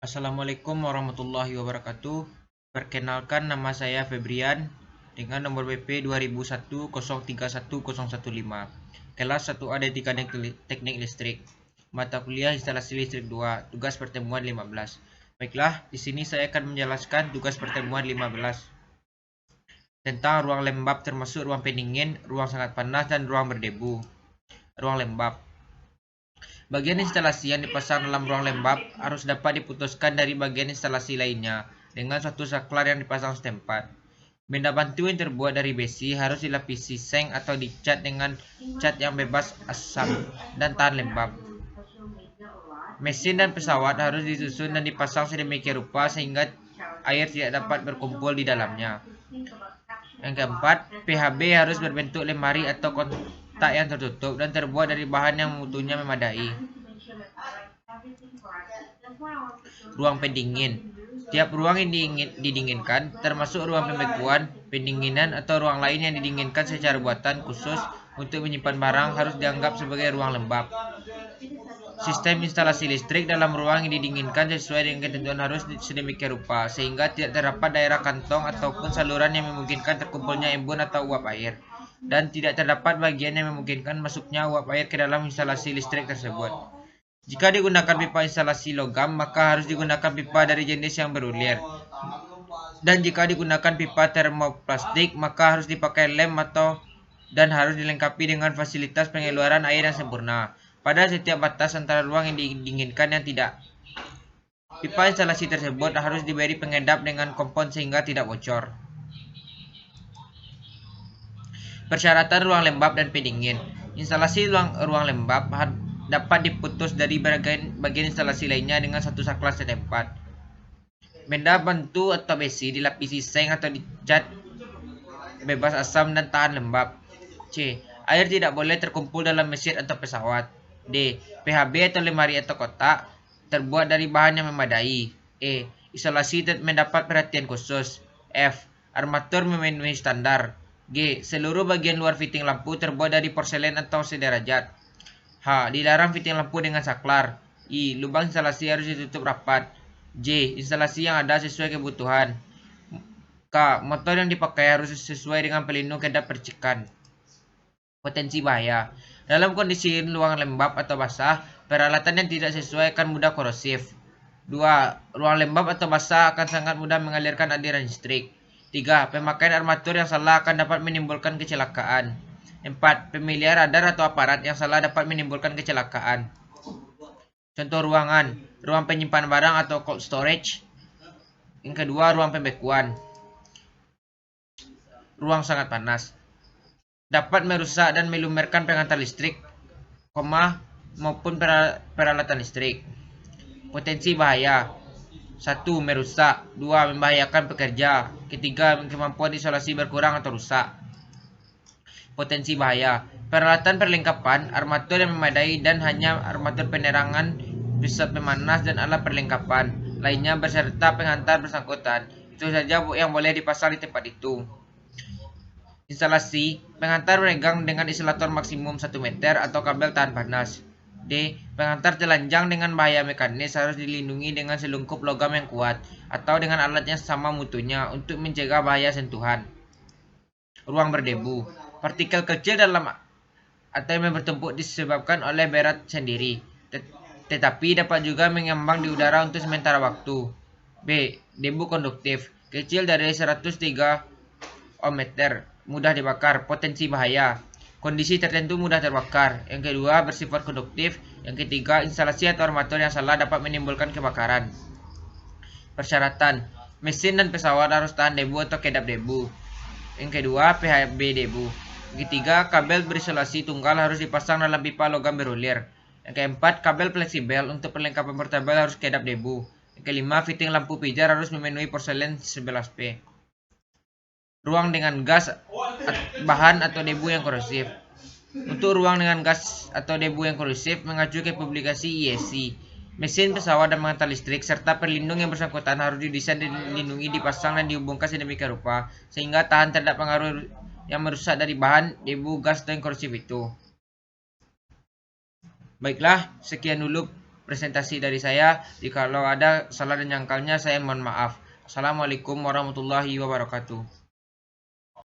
Assalamualaikum warahmatullahi wabarakatuh. Perkenalkan, nama saya Febrian dengan nomor BP 2001031015. Kelas 1A D3 Teknik Listrik. Mata kuliah Instalasi Listrik 2, tugas pertemuan 15. Baiklah, di sini saya akan menjelaskan tugas pertemuan 15 tentang ruang lembab termasuk ruang pendingin, ruang sangat panas, dan ruang berdebu. Ruang lembab. Bagian instalasi yang dipasang dalam ruang lembab harus dapat diputuskan dari bagian instalasi lainnya dengan suatu saklar yang dipasang setempat. Benda bantu yang terbuat dari besi harus dilapisi seng atau dicat dengan cat yang bebas asam dan tahan lembab. Mesin dan pesawat harus disusun dan dipasang sedemikian rupa sehingga air tidak dapat berkumpul di dalamnya. Yang keempat, PHB harus berbentuk lemari atau kotak yang tertutup dan terbuat dari bahan yang mutunya memadai. Ruang pendingin. Tiap ruang yang didinginkan, termasuk ruang pembekuan, pendinginan, atau ruang lain yang didinginkan secara buatan khusus untuk menyimpan barang harus dianggap sebagai ruang lembab. Sistem instalasi listrik dalam ruang yang didinginkan sesuai dengan ketentuan harus sedemikian rupa, sehingga tidak terdapat daerah kantong ataupun saluran yang memungkinkan terkumpulnya embun atau uap air, dan tidak terdapat bagian yang memungkinkan masuknya uap air ke dalam instalasi listrik tersebut. Jika digunakan pipa instalasi logam, maka harus digunakan pipa dari jenis yang berulir. Dan jika digunakan pipa termoplastik, maka harus dipakai lem dan harus dilengkapi dengan fasilitas pengeluaran air yang sempurna pada setiap batas antara ruang yang didinginkan yang tidak. Pipa instalasi tersebut harus diberi pengedap dengan kompon sehingga tidak bocor. Persyaratan ruang lembab dan pendingin. Instalasi ruang lembab dapat diputus dari bagian instalasi lainnya dengan satu saklar setempat. Benda bantu atau besi dilapisi seng atau dicat bebas asam dan tahan lembab. C. Air tidak boleh terkumpul dalam mesin atau pesawat. D. PHB atau lemari atau kotak terbuat dari bahan yang memadai. E. Isolasi mendapat perhatian khusus. F. Armatur memenuhi standar. G. Seluruh bagian luar fitting lampu terbuat dari porselen atau sederajat. H. Dilarang fitting lampu dengan saklar. I. Lubang instalasi harus ditutup rapat. J. Instalasi yang ada sesuai kebutuhan. K. Motor yang dipakai harus sesuai dengan pelindung kedap percikan. Potensi bahaya. Dalam kondisi ruang lembab atau basah, peralatan yang tidak sesuai akan mudah korosif. 2. Ruang lembab atau basah akan sangat mudah mengalirkan aliran listrik. 3. Pemakaian armatur yang salah akan dapat menimbulkan kecelakaan. 4. Pemilihan radar atau aparat yang salah dapat menimbulkan kecelakaan. Contoh ruangan, ruang penyimpanan barang atau cold storage. Yang kedua, ruang pembekuan. Ruang sangat panas. Dapat merusak dan melumerkan pengantar listrik, maupun peralatan listrik. Potensi bahaya. 1. Merusak. 2. Membahayakan pekerja. Ketiga, kemampuan isolasi berkurang atau rusak. Potensi bahaya. Peralatan perlengkapan, armatur yang memadai dan hanya armatur penerangan, pusat pemanas dan alat perlengkapan lainnya beserta penghantar bersangkutan. Itu saja yang boleh dipasang di tempat itu. Instalasi, penghantar peregang dengan isolator maksimum 1 meter atau kabel tahan panas. D. Penghantar telanjang dengan bahaya mekanis harus dilindungi dengan selungkup logam yang kuat atau dengan alat yang sama mutunya untuk mencegah bahaya sentuhan. Ruang berdebu. Partikel kecil dalam atau yang bertumpuk disebabkan oleh berat sendiri, tetapi dapat juga mengembang di udara untuk sementara waktu. B. Debu konduktif. Kecil dari 103 ohmmeter, mudah dibakar, potensi bahaya. Kondisi tertentu mudah terbakar. Yang kedua, bersifat konduktif. Yang ketiga, instalasi atau armatur yang salah dapat menimbulkan kebakaran. Persyaratan, mesin dan pesawat harus tahan debu atau kedap debu. Yang kedua, PHB debu. Yang ketiga, kabel berisolasi tunggal harus dipasang dalam pipa logam berulir. Yang keempat, kabel fleksibel untuk perlengkapan portabel harus kedap debu. Yang kelima, fitting lampu pijar harus memenuhi porselen 11P. Ruang dengan gas, bahan atau debu yang korosif. Untuk ruang dengan gas atau debu yang korosif mengacu ke publikasi IEC. Mesin pesawat dan penghantar listrik serta pelindung yang bersangkutan harus didesain dan dilindungi, dipasang dan dihubungkan sedemikian rupa sehingga tahan terhadap pengaruh yang merusak dari bahan, debu, gas, dan korosif itu. Baiklah, sekian dulu presentasi dari saya. Jikalau ada salah dan jangkalnya saya mohon maaf. Assalamualaikum warahmatullahi wabarakatuh.